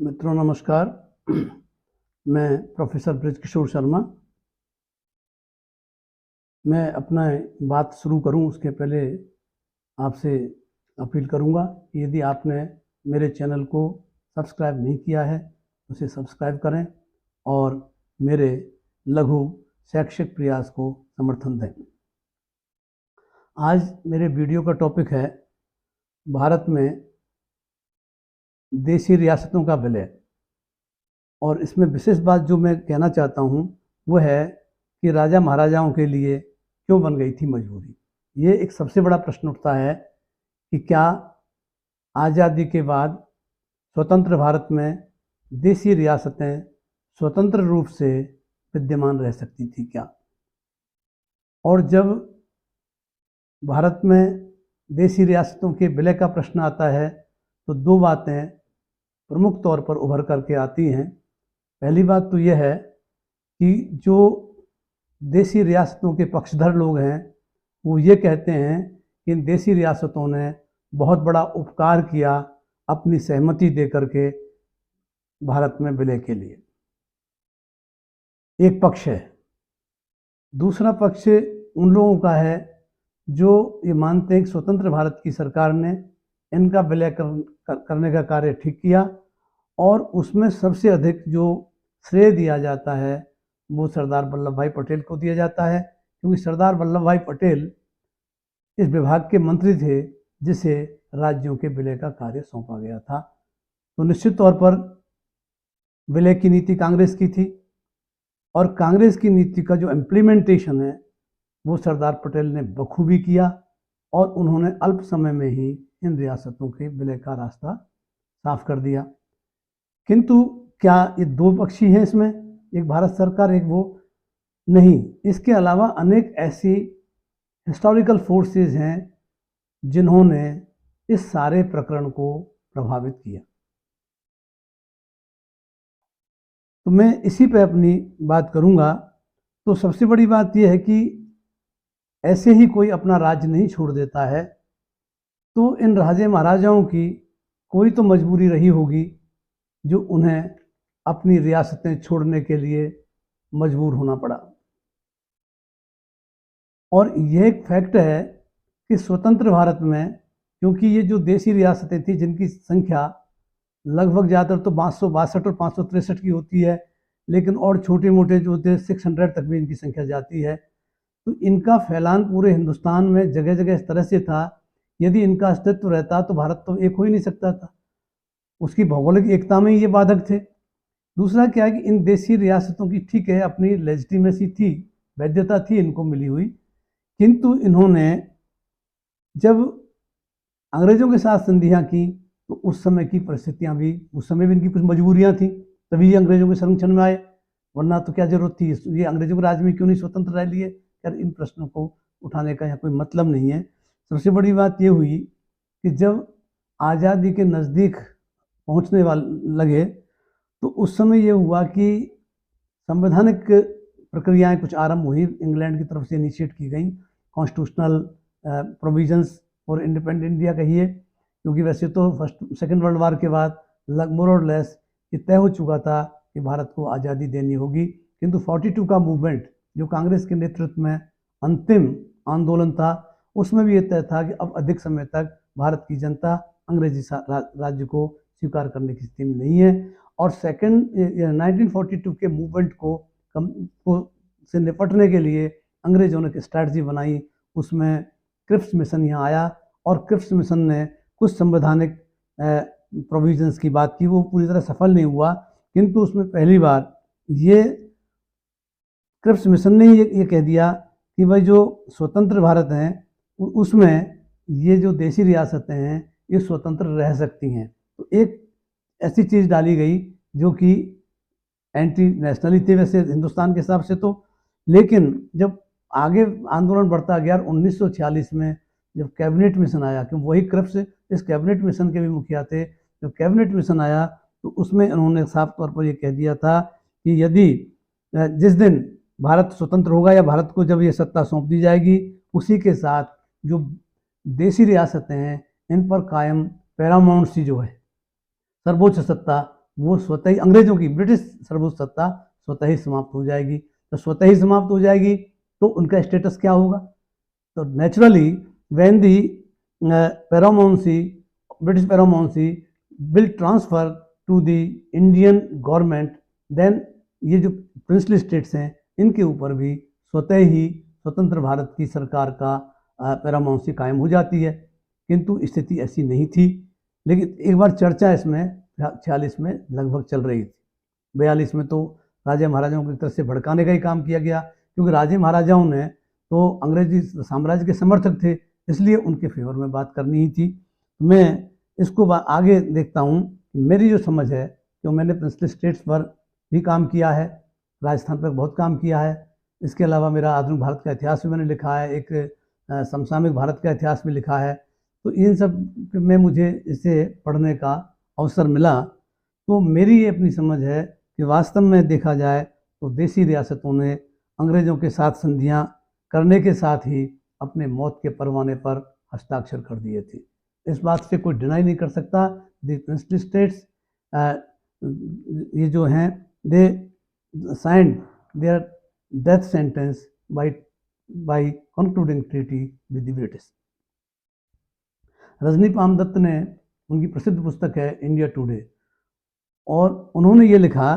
मित्रों नमस्कार। मैं प्रोफेसर ब्रजकिशोर शर्मा। मैं अपना बात शुरू करूं उसके पहले आपसे अपील करूंगा कि यदि आपने मेरे चैनल को सब्सक्राइब नहीं किया है तो उसे सब्सक्राइब करें और मेरे लघु शैक्षिक प्रयास को समर्थन दें। आज मेरे वीडियो का टॉपिक है भारत में देशी रियासतों का विलय। और इसमें विशेष बात जो मैं कहना चाहता हूँ वो है कि राजा महाराजाओं के लिए क्यों बन गई थी मजबूरी। ये एक सबसे बड़ा प्रश्न उठता है कि क्या आज़ादी के बाद स्वतंत्र भारत में देशी रियासतें स्वतंत्र रूप से विद्यमान रह सकती थी क्या। और जब भारत में देशी रियासतों के विलय का प्रश्न आता है तो दो बातें प्रमुख तौर पर उभर करके आती हैं। पहली बात तो यह है कि जो देशी रियासतों के पक्षधर लोग हैं वो ये कहते हैं कि इन देशी रियासतों ने बहुत बड़ा उपकार किया अपनी सहमति दे करके भारत में विलय के लिए। एक पक्ष है। दूसरा पक्ष उन लोगों का है जो ये मानते हैं कि स्वतंत्र भारत की सरकार ने इनका विलय करने का कार्य ठीक किया और उसमें सबसे अधिक जो श्रेय दिया जाता है वो सरदार वल्लभ भाई पटेल को दिया जाता है, क्योंकि सरदार वल्लभ भाई पटेल इस विभाग के मंत्री थे जिसे राज्यों के विलय का कार्य सौंपा गया था। तो निश्चित तौर पर विलय की नीति कांग्रेस की थी और कांग्रेस की नीति का जो इम्प्लीमेंटेशन है वो सरदार पटेल ने बखूबी किया और उन्होंने अल्प समय में ही इन रियासतों के विलय का रास्ता साफ कर दिया। किंतु क्या ये दो पक्षी हैं इसमें, एक भारत सरकार एक वो नहीं। इसके अलावा अनेक ऐसी हिस्टोरिकल फोर्सेस हैं जिन्होंने इस सारे प्रकरण को प्रभावित किया। तो मैं इसी पे अपनी बात करूंगा। तो सबसे बड़ी बात यह है कि ऐसे ही कोई अपना राज्य नहीं छोड़ देता है, तो इन राजे महाराजाओं की कोई तो मजबूरी रही होगी जो उन्हें अपनी रियासतें छोड़ने के लिए मजबूर होना पड़ा। और यह एक फैक्ट है कि स्वतंत्र भारत में, क्योंकि ये जो देशी रियासतें थी जिनकी संख्या लगभग ज़्यादातर तो 562 और 563 की होती है, लेकिन और छोटे मोटे जो थे 600 तक भी इनकी संख्या जाती है। तो इनका फैलान पूरे हिंदुस्तान में जगह जगह इस तरह से था, यदि इनका अस्तित्व रहता तो भारत तो एक हो ही नहीं सकता था। उसकी भौगोलिक एकता में ये बाधक थे। दूसरा क्या है कि इन देशी रियासतों की ठीक है अपनी लेजिटिमेसी थी, वैधता थी इनको मिली हुई, किंतु इन्होंने जब अंग्रेजों के साथ संधियां की तो उस समय की परिस्थितियां भी, उस समय भी इनकी कुछ मजबूरियां थी, तभी ये अंग्रेजों के संरक्षण में आए, वरना तो क्या जरूरत थी, ये अंग्रेजों के राज में क्यों नहीं स्वतंत्र रह लिए। यार इन प्रश्नों को उठाने का यहाँ कोई मतलब नहीं है। सबसे बड़ी बात ये हुई कि जब आज़ादी के नज़दीक पहुँचने लगे तो उस समय ये हुआ कि संवैधानिक प्रक्रियाएं कुछ आरंभ हुई, इंग्लैंड की तरफ से इनिशिएट की गई constitutional provisions for independent India कहिए, क्योंकि वैसे तो फर्स्ट सेकेंड वर्ल्ड वार के बाद मोर और लेस ये तय हो चुका था कि भारत को आज़ादी देनी होगी। किंतु 42 का मूवमेंट जो कांग्रेस के नेतृत्व में अंतिम आंदोलन था, उसमें भी ये तय था कि अब अधिक समय तक भारत की जनता अंग्रेजी राज्य को स्वीकार करने की स्थिति में नहीं है। और 1942 के मूवमेंट को से निपटने के लिए अंग्रेजों ने एक स्ट्रैटेजी बनाई। उसमें क्रिप्स मिशन यहाँ आया और क्रिप्स मिशन ने कुछ संवैधानिक प्रोविजंस की बात की, वो पूरी तरह सफल नहीं हुआ, किंतु उसमें पहली बार ये क्रिप्स मिशन ने ये कह दिया कि भाई जो स्वतंत्र भारत है उसमें ये जो देशी रियासतें हैं ये स्वतंत्र रह सकती हैं। तो एक ऐसी चीज़ डाली गई जो कि एंटी नेशनली थी वैसे हिंदुस्तान के हिसाब से तो, लेकिन जब आगे आंदोलन बढ़ता गया 1946 में जब कैबिनेट मिशन आया, क्योंकि वही क्रिप्स इस कैबिनेट मिशन के भी मुखिया थे, जब कैबिनेट मिशन आया तो उसमें उन्होंने साफ तौर पर ये कह दिया था कि यदि जिस दिन भारत स्वतंत्र होगा या भारत को जब ये सत्ता सौंप दी जाएगी उसी के साथ जो देशी रियासतें हैं इन पर कायम पैरामाउंट सी जो है सर्वोच्च सत्ता वो स्वतः ही अंग्रेजों की ब्रिटिश सर्वोच्च सत्ता स्वतः ही समाप्त हो जाएगी। तो स्वतः ही समाप्त हो जाएगी तो उनका स्टेटस क्या होगा? तो naturally when the paramountcy British paramountcy will transfer to the Indian government, then ये जो प्रिंसली स्टेट्स हैं इनके ऊपर भी स्वतः ही स्वतंत्र भारत की सरकार का पैरामाउंसी कायम हो जाती है। किंतु स्थिति ऐसी नहीं थी। लेकिन एक बार चर्चा इसमें 46 में लगभग चल रही थी। 42 में तो राजा महाराजाओं की तरफ से भड़काने का ही काम किया गया, क्योंकि राजे महाराजाओं ने तो अंग्रेजी साम्राज्य के समर्थक थे, इसलिए उनके फेवर में बात करनी ही थी। मैं इसको आगे देखता हूँ। मेरी जो समझ है कि मैंने प्रिंसली स्टेट्स पर भी काम किया है, राजस्थान पर बहुत काम किया है। इसके अलावा मेरा आधुनिक भारत का इतिहास भी मैंने लिखा है, एक समसामयिक भारत का इतिहास भी लिखा है। तो इन सब में मुझे इसे पढ़ने का अवसर मिला। तो मेरी ये अपनी समझ है कि वास्तव में देखा जाए तो देसी रियासतों ने अंग्रेज़ों के साथ संधियां करने के साथ ही अपने मौत के परवाने पर हस्ताक्षर कर दिए थे। इस बात से कोई डिनाई नहीं कर सकता। द प्रिंसली स्टेट्स ये जो हैं they signed their death sentence by concluding treaty with the British. Rajani Palme Dutt ने, उनकी प्रसिद्ध पुस्तक है इंडिया टुडे, और उन्होंने ये लिखा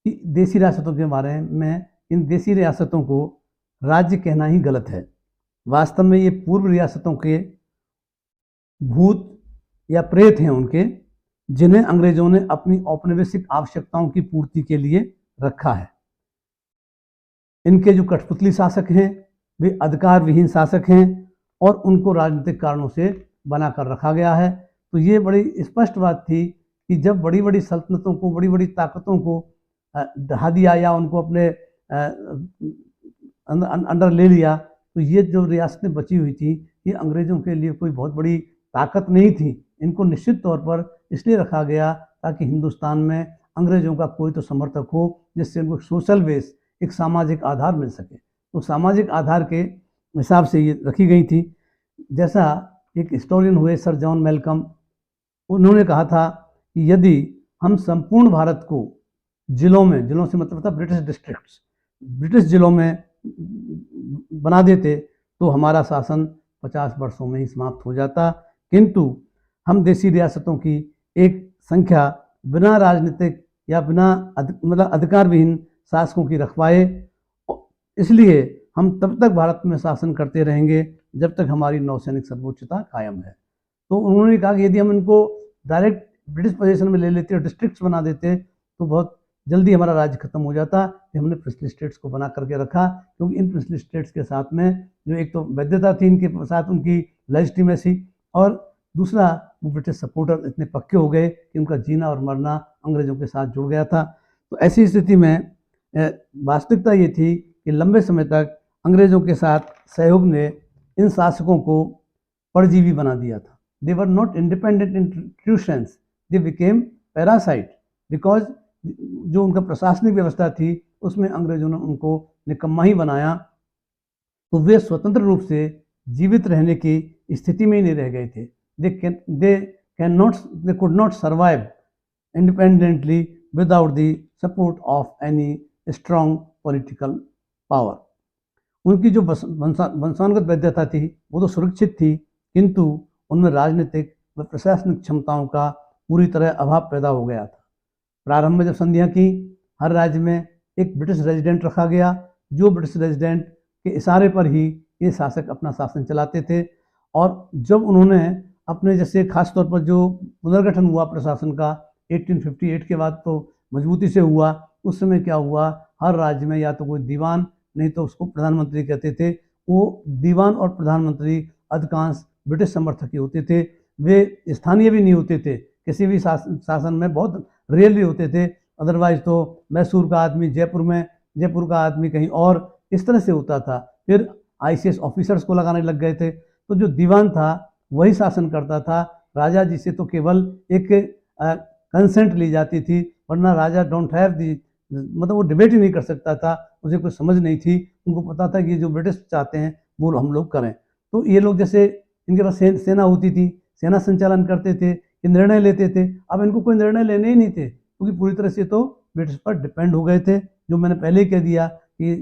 कि देसी रियासतों के बारे में, इन देसी रियासतों को राज्य कहना ही गलत है। वास्तव में ये पूर्व रियासतों के भूत या प्रेत हैं उनके, जिन्हें अंग्रेजों ने अपनी औपनिवेशिक आवश्यकताओं की पूर्ति के लिए रखा है। इनके जो कठपुतली शासक हैं वे अधिकार विहीन शासक हैं और उनको राजनीतिक कारणों से बनाकर रखा गया है। तो ये बड़ी स्पष्ट बात थी कि जब बड़ी बड़ी सल्तनतों को, बड़ी बड़ी ताकतों को ढहा दिया या उनको अपने अंडर ले लिया, तो ये जो रियासतें बची हुई थी ये अंग्रेज़ों के लिए कोई बहुत बड़ी ताकत नहीं थी। इनको निश्चित तौर पर इसलिए रखा गया ताकि हिंदुस्तान में अंग्रेज़ों का कोई तो समर्थक हो, जिससे उनको सोशल बेस, एक सामाजिक आधार मिल सके। तो सामाजिक आधार के हिसाब से ये रखी गई थी। जैसा एक हिस्टोरियन हुए सर जॉन मेलकम, उन्होंने कहा था कि यदि हम संपूर्ण भारत को जिलों से मतलब था ब्रिटिश डिस्ट्रिक्ट्स, ब्रिटिश जिलों में बना देते तो हमारा शासन 50 वर्षों में ही समाप्त हो जाता। किंतु हम देसी रियासतों की एक संख्या बिना राजनीतिक या बिना मतलब अधिकार विहीन शासकों की रखवाए, इसलिए हम तब तक भारत में शासन करते रहेंगे जब तक हमारी नौसैनिक सर्वोच्चता कायम है। तो उन्होंने कहा कि यदि हम इनको डायरेक्ट ब्रिटिश पोजीशन में ले लेते और डिस्ट्रिक्ट्स बना देते तो बहुत जल्दी हमारा राज्य खत्म हो जाता। हमने प्रिंसली स्टेट्स को बना करके रखा, क्योंकि इन प्रिंसली स्टेट्स के साथ में जो एक तो वैधता थी इनके साथ, उनकी लेजिटिमेसी, और दूसरा वो ब्रिटिश सपोर्टर इतने पक्के हो गए कि उनका जीना और मरना अंग्रेज़ों के साथ जुड़ गया था। तो ऐसी स्थिति में वास्तविकता ये थी कि लंबे समय तक अंग्रेज़ों के साथ सहयोग ने इन शासकों को परजीवी बना दिया था। They were not independent in true sense, they became parasite, because जो उनका प्रशासनिक व्यवस्था थी उसमें अंग्रेज़ों ने उनको निकम्मा ही बनाया। तो वे स्वतंत्र रूप से जीवित रहने की स्थिति में ही नहीं रह गए थे। They could not survive independently without the support of any strong political power. उनकी जो वंशानुगत वैधता थी वो तो सुरक्षित थी, किंतु उनमें राजनीतिक व प्रशासनिक क्षमताओं का पूरी तरह अभाव पैदा हो गया था। प्रारंभ में जब संधियां की, हर राज्य में एक ब्रिटिश रेजिडेंट रखा गया, जो ब्रिटिश रेजिडेंट के इशारे पर ही ये शासक अपना शासन चलाते थे। और जब उन्होंने अपने जैसे खास तौर पर जो पुनर्गठन हुआ प्रशासन का 1858 के बाद तो मजबूती से हुआ, उस समय क्या हुआ, हर राज्य में या तो कोई दीवान नहीं तो उसको प्रधानमंत्री कहते थे। वो दीवान और प्रधानमंत्री अधिकांश ब्रिटिश समर्थक ही होते थे, वे स्थानीय भी नहीं होते थे, किसी भी शासन में बहुत रेयरली होते थे। अदरवाइज तो मैसूर का आदमी जयपुर का आदमी कहीं और, इस तरह से होता था। फिर ICS ऑफिसर्स को लगाने लग गए थे। तो जो दीवान था वही शासन करता था। राजा जी से तो केवल एक कंसेंट ली जाती थी, वरना राजा डोंट हैव दी, मतलब वो डिबेट ही नहीं कर सकता था, उसे कोई समझ नहीं थी। उनको पता था कि ये जो ब्रिटिश चाहते हैं वो हम लोग करें। तो ये लोग जैसे इनके पास सेना होती थी, सेना संचालन करते थे, ये निर्णय लेते थे। अब इनको कोई निर्णय लेने ही नहीं थे, क्योंकि पूरी तरह से तो ब्रिटिश पर डिपेंड हो गए थे। जो मैंने पहले ही कह दिया कि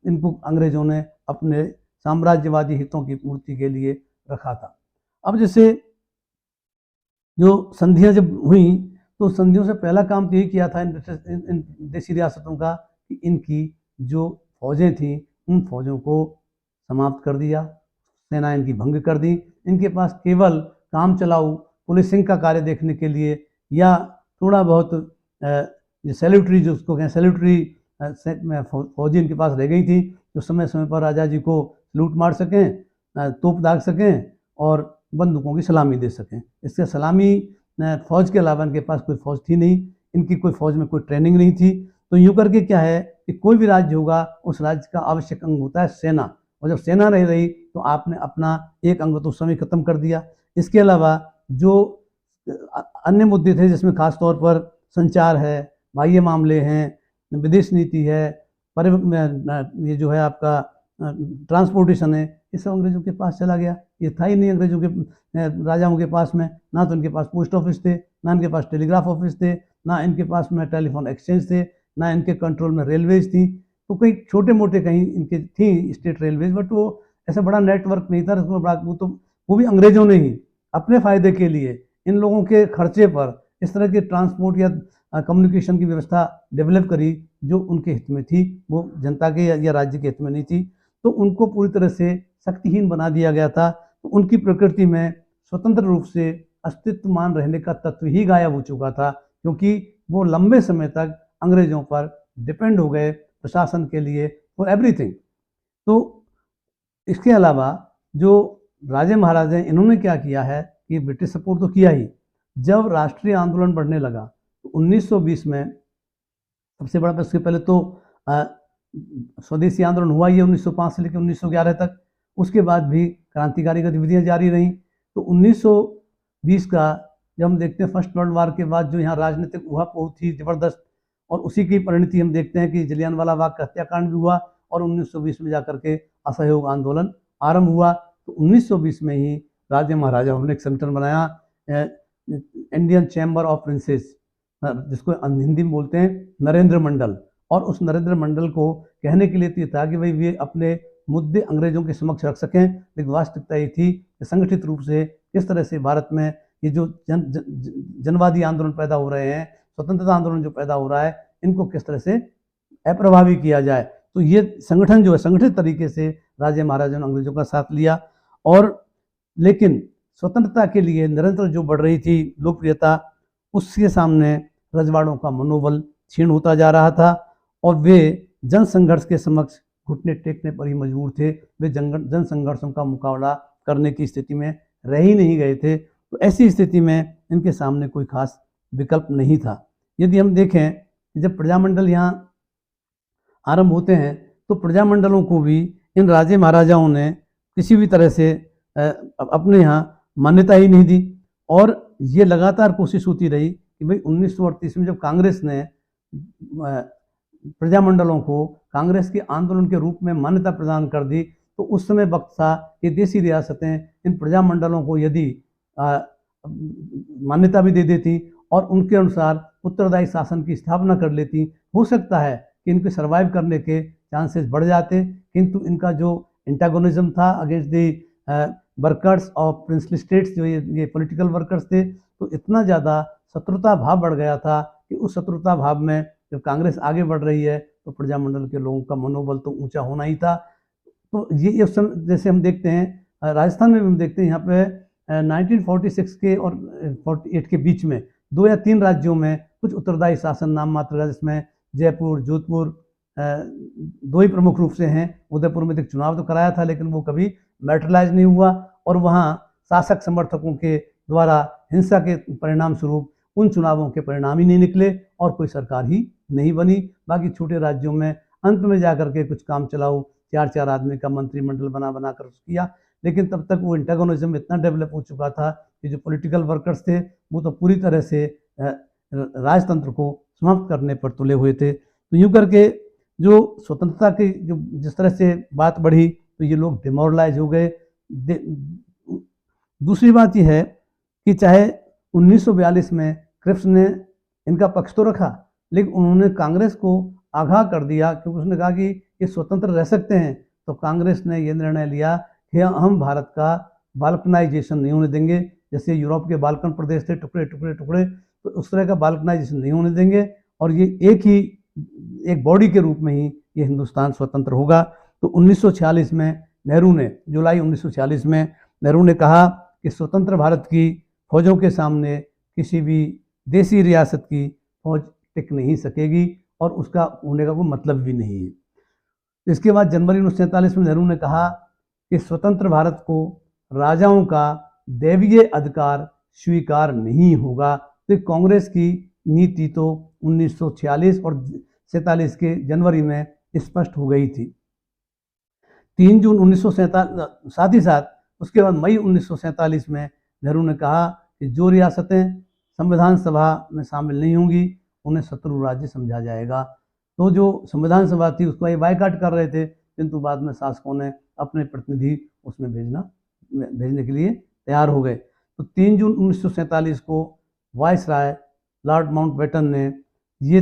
इनको अंग्रेजों ने अपने साम्राज्यवादी हितों की पूर्ति के लिए रखा था। अब जैसे जो संधियां जब हुई तो संधियों से पहला काम तो यही किया था इन देशी रियासतों का कि इनकी जो फौजें थी उन फौजों को समाप्त कर दिया, सेना इनकी भंग कर दी। इनके पास केवल काम चलाऊ पुलिसिंग का कार्य देखने के लिए या थोड़ा बहुत सैल्यूटरी, जो उसको कहें सैल्यूटरी फौजी इनके पास रह गई थी, जो समय समय पर राजा जी को लूट मार सकें, तोप दाग सकें और बंदूकों की सलामी दे सकें। इससे सलामी फौज के अलावा इनके पास कोई फौज थी नहीं, इनकी कोई फौज में कोई ट्रेनिंग नहीं थी। तो यूँ करके क्या है कि कोई भी राज्य होगा उस राज्य का आवश्यक अंग होता है सेना, और जब सेना नहीं रही तो आपने अपना एक अंग तो उस समय खत्म कर दिया। इसके अलावा जो अन्य मुद्दे थे जिसमें खास तौर पर संचार है, बाह्य मामले हैं, विदेश नीति है, ये जो है आपका ट्रांसपोर्टेशन है, ये सब अंग्रेजों के पास चला गया। ये था ही नहीं अंग्रेजों के राजाओं के पास में, ना तो इनके पास पोस्ट ऑफिस थे, ना इनके पास टेलीग्राफ ऑफिस थे, ना इनके पास में टेलीफोन एक्सचेंज थे, ना इनके कंट्रोल में रेलवेज थी। तो कई छोटे मोटे कहीं इनके थी स्टेट रेलवेज, बट वो ऐसा बड़ा नेटवर्क नहीं था। वो भी अंग्रेजों ने ही अपने फायदे के लिए इन लोगों के खर्चे पर इस तरह के ट्रांसपोर्ट या कम्युनिकेशन की व्यवस्था डेवलप करी जो उनके हित में थी, वो जनता के या राज्य के हित में नहीं थी। तो उनको पूरी तरह से शक्तिहीन बना दिया गया था। तो उनकी प्रकृति में स्वतंत्र रूप से अस्तित्वमान रहने का तत्व ही गायब हो चुका था, क्योंकि वो लंबे समय तक अंग्रेजों पर डिपेंड हो गए प्रशासन के लिए फॉर एवरीथिंग। तो इसके अलावा जो राजे महाराजे इन्होंने क्या किया है कि ब्रिटिश सपोर्ट तो किया ही, जब राष्ट्रीय आंदोलन बढ़ने लगा तो 1920 में सबसे बड़ा, इसके पहले तो स्वदेशी आंदोलन हुआ ही है 1905 से लेकर 1911 तक। उसके बाद भी क्रांतिकारी गतिविधियां जारी रहीं। तो 1920 का जब हम देखते हैं फर्स्ट वर्ल्ड वार के बाद जो यहाँ राजनीतिक उहापोह थी ज़बरदस्त, और उसी की परिणति हम देखते हैं कि जलियांवाला बाग का हत्याकांड भी हुआ और 1920 में जाकर के असहयोग आंदोलन आरंभ हुआ। तो 1920 में ही राजे महाराजाओं ने एक संगठन बनाया, इंडियन चैम्बर ऑफ प्रिंसेस, जिसको हिंदी में बोलते हैं नरेंद्र मंडल। और उस नरेंद्र मंडल को कहने के लिए तो ये था कि भाई वे अपने मुद्दे अंग्रेजों के समक्ष रख सकें, लेकिन वास्तविकता ये थी कि संगठित रूप से किस तरह से भारत में ये जो जनवादी आंदोलन पैदा हो रहे हैं, स्वतंत्रता आंदोलन जो पैदा हो रहा है, इनको किस तरह से अप्रभावी किया जाए। तो ये संगठन जो है संगठित तरीके से राजे महाराजा ने अंग्रेजों का साथ लिया। और लेकिन स्वतंत्रता के लिए निरंतर जो बढ़ रही थी लोकप्रियता, उसके सामने रजवाड़ों का मनोबल क्षीण होता जा रहा था और वे जन संघर्ष के समक्ष घुटने टेकने पर ही मजबूर थे। वे जन संघर्षों का मुकाबला करने की स्थिति में रह ही नहीं गए थे। तो ऐसी स्थिति में इनके सामने कोई खास विकल्प नहीं था। यदि हम देखें जब प्रजामंडल यहाँ आरंभ होते हैं तो प्रजामंडलों को भी इन राजे महाराजाओं ने किसी भी तरह से अपने यहाँ मान्यता ही नहीं दी। और ये लगातार कोशिश होती रही कि भाई 1938 में जब कांग्रेस ने प्रजामंडलों को कांग्रेस के आंदोलन के रूप में मान्यता प्रदान कर दी, तो उस समय वक्त था कि देशी रियासतें इन प्रजामंडलों को यदि मान्यता भी दे देती और उनके अनुसार उत्तरदायी शासन की स्थापना कर लेती, हो सकता है कि इनके सर्वाइव करने के चांसेस बढ़ जाते। किंतु इनका जो एंटागोनिज्म था against the workers of princely states, जो ये पॉलिटिकल वर्कर्स थे, तो इतना ज़्यादा शत्रुता भाव बढ़ गया था कि उस शत्रुता भाव में जब कांग्रेस आगे बढ़ रही है तो प्रजामंडल के लोगों का मनोबल तो ऊंचा होना ही था। तो ये उस समय जैसे हम देखते हैं राजस्थान में भी हम देखते हैं यहाँ पे 1946 के और 48 के बीच में 2 या 3 राज्यों में कुछ उत्तरदायी शासन नाम मात्र है, जिसमें जयपुर, जोधपुर 2 ही प्रमुख रूप से हैं। उदयपुर में एक चुनाव तो कराया था लेकिन वो कभी मैटरलाइज नहीं हुआ और वहाँ शासक समर्थकों के द्वारा हिंसा के परिणाम स्वरूप उन चुनावों के परिणाम ही नहीं निकले और कोई सरकार ही नहीं बनी। बाकी छोटे राज्यों में अंत में जाकर के कुछ काम चलाओ 4-4 आदमी का मंत्रिमंडल बना कर किया, लेकिन तब तक वो एंटागोनिज्म इतना डेवलप हो चुका था कि जो पॉलिटिकल वर्कर्स थे वो तो पूरी तरह से राजतंत्र को समाप्त करने पर तुले हुए थे। तो यूँ करके जो स्वतंत्रता की जो जिस तरह से बात बढ़ी तो ये लोग डिमोरलाइज हो गए। दूसरी बात यह है कि चाहे 1942 में क्रिप्स ने इनका पक्ष तो रखा, लेकिन उन्होंने कांग्रेस को आगाह कर दिया, क्योंकि उसने कहा कि ये स्वतंत्र रह सकते हैं। तो कांग्रेस ने ये निर्णय लिया कि हम भारत का बाल्कनाइजेशन नहीं होने देंगे। जैसे यूरोप के बाल्कन प्रदेश थे, टुकड़े टुकड़े टुकड़े, तो उस तरह का बाल्कनाइजेशन नहीं होने देंगे, और ये एक बॉडी के रूप में ही ये हिंदुस्तान स्वतंत्र होगा। तो 1946 में नेहरू ने, जुलाई 1946 में नेहरू ने कहा कि स्वतंत्र भारत की फौजों के सामने किसी भी देसी रियासत की फौज टिक नहीं सकेगी, और उसका होने का कोई मतलब भी नहीं है। इसके बाद जनवरी 1947 में नेहरू ने कहा कि स्वतंत्र भारत को राजाओं का दैवीय अधिकार स्वीकार नहीं होगा। तो कांग्रेस की नीति तो 1946 और 47 के जनवरी में स्पष्ट हो गई थी। 3 जून 1947, साथ ही साथ उसके बाद मई 1947 में नेहरू ने कहा कि जो रियासतें संविधान सभा में शामिल नहीं होंगी उन्हें शत्रु राज्य समझा जाएगा। तो जो संविधान सभा थी उसको ये बायकॉट कर रहे थे, किंतु बाद में शासकों ने अपने प्रतिनिधि उसमें भेजने के लिए तैयार हो गए। तो 3 जून 1947 को वायसराय लॉर्ड माउंटबेटन ने ये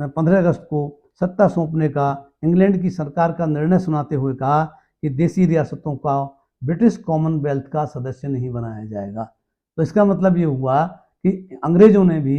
15 अगस्त को सत्ता सौंपने का इंग्लैंड की सरकार का निर्णय सुनाते हुए कहा कि देसी रियासतों का ब्रिटिश कॉमनवेल्थ का सदस्य नहीं बनाया जाएगा। तो इसका मतलब ये हुआ कि अंग्रेजों ने भी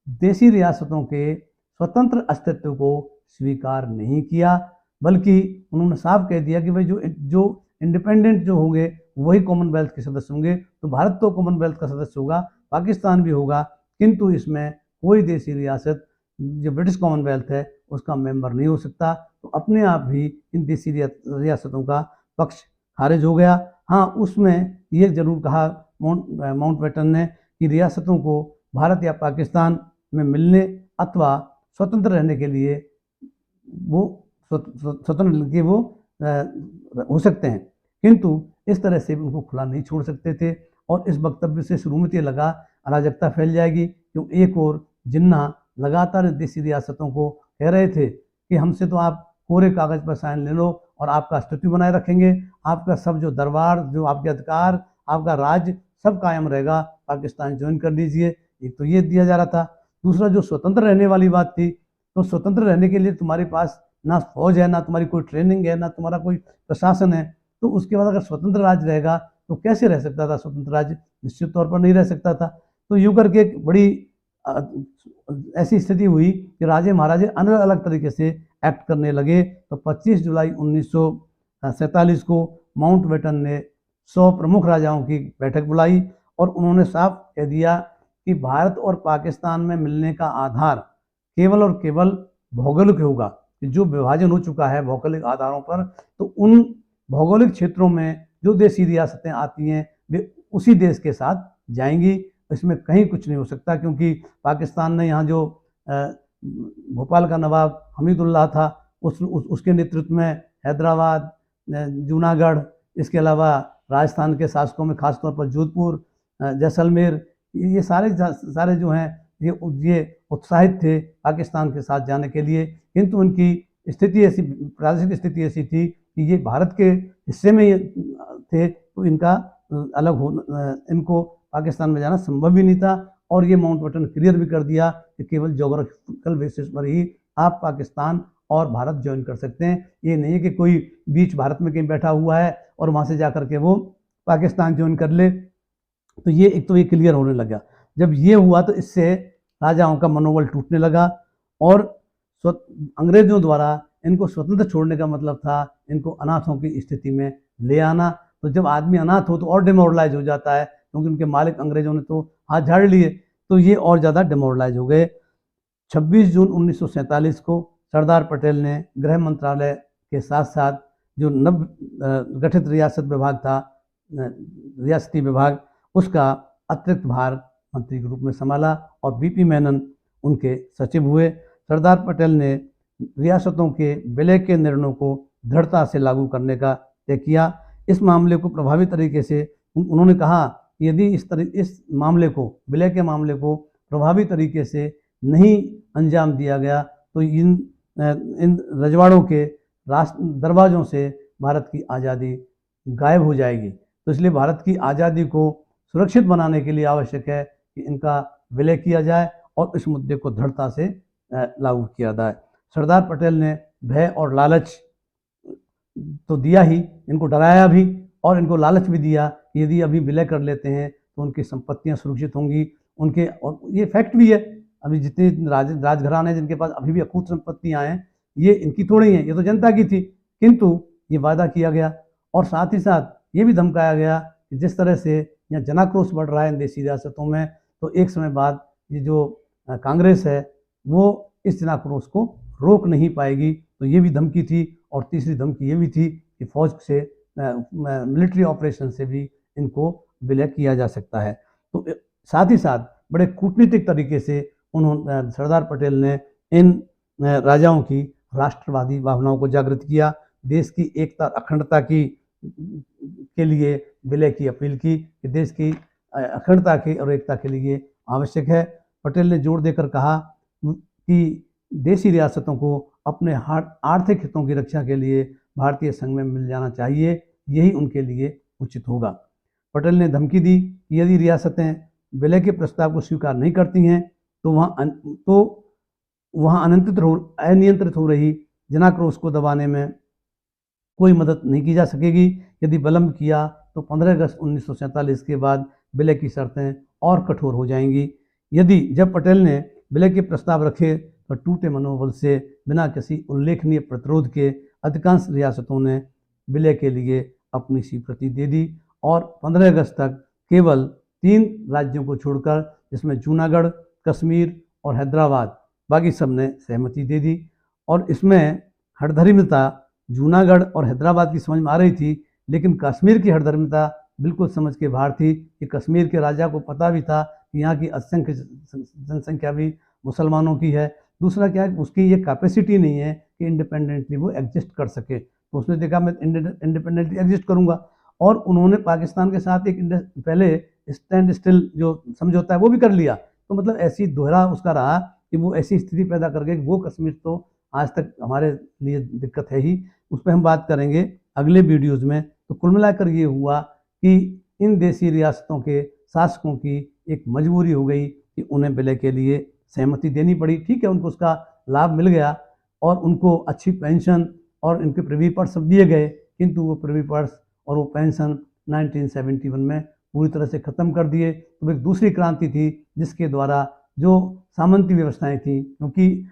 देसी रियासतों के स्वतंत्र अस्तित्व को स्वीकार नहीं किया, बल्कि उन्होंने साफ कह दिया कि भाई जो इंडिपेंडेंट जो होंगे वही कॉमनवेल्थ के सदस्य होंगे। तो भारत तो कॉमनवेल्थ का सदस्य होगा, पाकिस्तान भी होगा, किंतु इसमें कोई देसी रियासत जो ब्रिटिश कॉमनवेल्थ है उसका मेंबर नहीं हो सकता। तो अपने आप ही इन देसी रियासतों का पक्ष खारिज हो गया। हाँ, उसमें ये जरूर कहा माउंटबेटन ने कि रियासतों को भारत या पाकिस्तान में मिलने अथवा स्वतंत्र रहने के लिए वो स्वतंत्र के वो हो सकते हैं, किंतु इस तरह से उनको खुला नहीं छोड़ सकते थे। और इस वक्तव्य से शुरू में तो लगा अराजकता फैल जाएगी, क्यों एक और जिन्ना लगातार देसी रियासतों को कह रहे थे कि हमसे तो आप कोरे कागज पर साइन ले लो और आपका अस्तित्व बनाए रखेंगे, आपका सब जो दरबार, जो आपके अधिकार, आपका राज सब कायम रहेगा, पाकिस्तान ज्वाइन कर लीजिए। एक तो ये दिया जा रहा था। दूसरा, जो स्वतंत्र रहने वाली बात थी, तो स्वतंत्र रहने के लिए तुम्हारे पास ना फौज है, ना तुम्हारी कोई ट्रेनिंग है, ना तुम्हारा कोई प्रशासन है। तो उसके बाद अगर स्वतंत्र राज्य रहेगा तो कैसे रह सकता था स्वतंत्र राज्य? निश्चित तौर पर नहीं रह सकता था। तो यूं करके एक बड़ी ऐसी स्थिति हुई कि राजे महाराजे अलग अलग तरीके से एक्ट करने लगे। तो 25 जुलाई 1947 को माउंटबेटन ने 100 प्रमुख राजाओं की बैठक बुलाई और उन्होंने साफ कह दिया कि भारत और पाकिस्तान में मिलने का आधार केवल और केवल भौगोलिक होगा। जो विभाजन हो चुका है भौगोलिक आधारों पर, तो उन भौगोलिक क्षेत्रों में जो देसी रियासतें आती हैं वे उसी देश के साथ जाएंगी। इसमें कहीं कुछ नहीं हो सकता, क्योंकि पाकिस्तान ने यहाँ जो भोपाल का नवाब हमीदुल्लाह था उसके नेतृत्व में हैदराबाद, जूनागढ़, इसके अलावा राजस्थान के शासकों में खासतौर पर जोधपुर, जैसलमेर, ये सारे जो हैं ये उत्साहित थे पाकिस्तान के साथ जाने के लिए। किंतु उनकी स्थिति ऐसी, प्रादेशिक स्थिति ऐसी थी कि ये भारत के हिस्से में ये थे, तो इनका अलग हो इनको पाकिस्तान में जाना संभव ही नहीं था। और ये माउंटबेटन क्लियर भी कर दिया कि केवल ज्योग्राफिकल बेसिस पर ही आप पाकिस्तान और भारत ज्वाइन कर सकते हैं। ये नहीं है कि कोई बीच भारत में कहीं बैठा हुआ है और वहाँ से जाकर के वो पाकिस्तान ज्वाइन कर ले। तो ये एक तो ये क्लियर होने लगा। जब ये हुआ तो इससे राजाओं का मनोबल टूटने लगा और अंग्रेजों द्वारा इनको स्वतंत्र छोड़ने का मतलब था इनको अनाथों की स्थिति में ले आना। तो जब आदमी अनाथ हो तो और डिमोरलाइज हो जाता है, क्योंकि उनके मालिक अंग्रेजों ने तो हाथ झाड़ लिए, तो ये और ज़्यादा डिमोरलाइज हो गए। 26 जून 1947 को सरदार पटेल ने गृह मंत्रालय के साथ साथ जो नव गठित रियासत विभाग था, रियासती विभाग, उसका अतिरिक्त भार मंत्री के रूप में संभाला और बीपी मेनन उनके सचिव हुए। सरदार पटेल ने रियासतों के विलय के निर्णयों को दृढ़ता से लागू करने का तय किया। इस मामले को प्रभावी तरीके से उन्होंने कहा कि यदि इस मामले को, विलय के मामले को प्रभावी तरीके से नहीं अंजाम दिया गया तो इन रजवाड़ों के दरवाज़ों से भारत की आज़ादी गायब हो जाएगी। तो इसलिए भारत की आज़ादी को सुरक्षित बनाने के लिए आवश्यक है कि इनका विलय किया जाए और इस मुद्दे को दृढ़ता से लागू किया जाए। सरदार पटेल ने भय और लालच तो दिया ही, इनको डराया भी और इनको लालच भी दिया कि यदि अभी विलय कर लेते हैं तो उनकी संपत्तियां सुरक्षित होंगी। उनके, और ये फैक्ट भी है, अभी जितने राजघराने जिनके पास अभी भी अकूत संपत्तियां हैं, ये इनकी थोड़ी हैं, ये तो जनता की थी। किंतु ये वादा किया गया और साथ ही साथ ये भी धमकाया गया कि जिस तरह से यहाँ जनाक्रोश बढ़ रहा है इन देशी रियासतों में, तो एक समय बाद ये जो कांग्रेस है वो इस जनाक्रोश को रोक नहीं पाएगी। तो ये भी धमकी थी। और तीसरी धमकी ये भी थी कि फौज से, मिलिट्री ऑपरेशन से भी इनको विलय किया जा सकता है। तो साथ ही साथ बड़े कूटनीतिक तरीके से उन्होंने, सरदार पटेल ने इन राजाओं की राष्ट्रवादी भावनाओं को जागृत किया, देश की एकता अखंडता की के लिए विलय की अपील की कि देश की अखंडता के और एकता के लिए आवश्यक है। पटेल ने जोर देकर कहा कि देशी रियासतों को अपने आर्थिक हितों की रक्षा के लिए भारतीय संघ में मिल जाना चाहिए, यही उनके लिए उचित होगा। पटेल ने धमकी दी कि यदि रियासतें विलय के प्रस्ताव को स्वीकार नहीं करती हैं तो वहाँ अनियंत्रित हो रही जनाक्रोश को दबाने में कोई मदद नहीं की जा सकेगी। यदि विलंब किया तो 15 अगस्त 1947 के बाद विलय की शर्तें और कठोर हो जाएंगी। जब पटेल ने विलय के प्रस्ताव रखे तो टूटे मनोबल से बिना किसी उल्लेखनीय प्रतिरोध के अधिकांश रियासतों ने विलय के लिए अपनी स्वीकृति दे दी और 15 अगस्त तक केवल 3 राज्यों को छोड़कर, जिसमें जूनागढ़, कश्मीर और हैदराबाद, बाकी सब ने सहमति दे दी। और इसमें हठधर्मिता जूनागढ़ और हैदराबाद की समझ में आ रही थी, लेकिन कश्मीर की हठधर्मिता बिल्कुल समझ के बाहर थी कि कश्मीर के राजा को पता भी था कि यहाँ की असंख्य जनसंख्या भी मुसलमानों की है। दूसरा क्या है, उसकी ये कैपेसिटी नहीं है कि इंडिपेंडेंटली वो एग्जिस्ट कर सके। तो उसने देखा मैं इंडिपेंडेंटली एग्जिस्ट करूँगा, और उन्होंने पाकिस्तान के साथ एक पहले स्टैंड स्टिल जो समझौता है वो भी कर लिया। तो मतलब ऐसी दोहरा उसका रहा कि वो ऐसी स्थिति पैदा कर गए कि वो कश्मीर तो आज तक हमारे लिए दिक्कत है ही। उस पर हम बात करेंगे अगले वीडियोज़ में। तो कुल मिलाकर ये हुआ कि इन देशी रियासतों के शासकों की एक मजबूरी हो गई कि उन्हें विलय के लिए सहमति देनी पड़ी। ठीक है, उनको उसका लाभ मिल गया और उनको अच्छी पेंशन और इनके प्रिवी पर्स सब दिए गए, किंतु वो प्रिवी पर्स और वो पेंशन 1971 में पूरी तरह से ख़त्म कर दिए। तो एक दूसरी क्रांति थी जिसके द्वारा जो सामंती व्यवस्थाएं थी, क्योंकि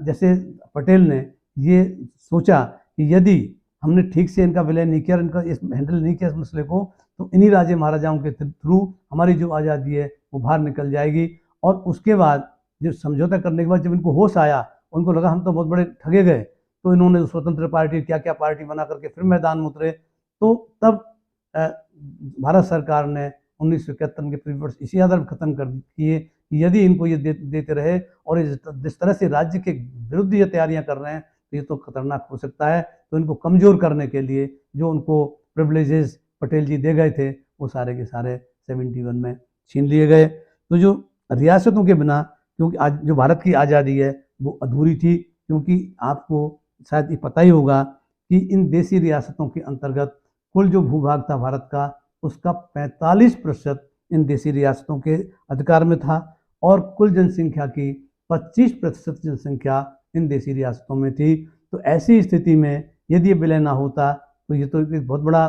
जैसे पटेल ने ये सोचा कि यदि हमने ठीक से इनका विलय नहीं किया, इनका हैंडल नहीं किया इस मसले को, तो इन्हीं राजे महाराजाओं के थ्रू हमारी जो आज़ादी है वो बाहर निकल जाएगी। और उसके बाद जब समझौता करने के बाद जब इनको होश आया, उनको लगा हम तो बहुत बड़े ठगे गए, तो इन्होंने स्वतंत्र पार्टी क्या क्या पार्टी बना करके फिर मैदान में उतरे। तो तब भारत सरकार ने 1971 के प्रिवी पर्स इसी आधार पर खत्म कर किए कि यदि इनको ये देते रहे और जिस तरह से राज्य के विरुद्ध ये तैयारियां कर रहे हैं तो ये तो खतरनाक हो सकता है। तो इनको कमज़ोर करने के लिए जो उनको प्रिविलेजेस पटेल जी दे गए थे वो सारे के सारे 71 में छीन लिए गए। तो जो रियासतों के बिना, क्योंकि आज जो भारत की आज़ादी है वो अधूरी थी, क्योंकि आपको शायद ये पता ही होगा कि इन देशी रियासतों के अंतर्गत कुल जो भूभाग था भारत का, उसका 45% इन देशी रियासतों के अधिकार में था और कुल जनसंख्या की 25% जनसंख्या इन देशी रियासतों में थी। तो ऐसी स्थिति में यदि ये विलय ना होता तो ये तो एक बहुत बड़ा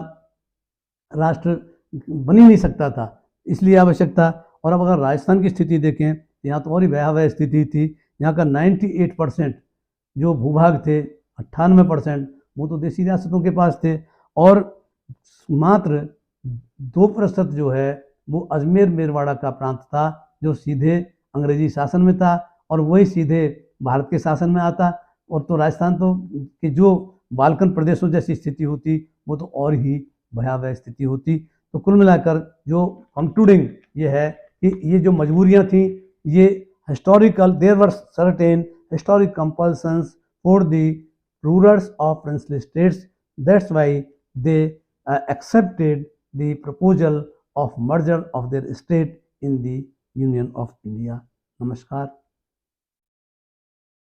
राष्ट्र बन ही नहीं सकता था, इसलिए आवश्यक था। और अब अगर राजस्थान की स्थिति देखें, यहाँ तो और ही भयावह स्थिति थी। यहाँ का 98% जो भूभाग थे, 98% वो तो देशी रियासतों के पास थे और मात्र 2% जो है वो अजमेर मेरवाड़ा का प्रांत था, जो सीधे अंग्रेजी शासन में था और वही सीधे भारत के शासन में आता। और तो राजस्थान तो कि जो बाल्कन प्रदेशों जैसी स्थिति होती वो तो और ही भयावह स्थिति होती। तो कुल मिलाकर जो कंक्लूडिंग ये है कि ये जो मजबूरियां थी, ये historical, there were certain historic compulsions for the rulers of princely states, that's why they accepted the proposal of merger of their state in the Union of India. नमस्कार।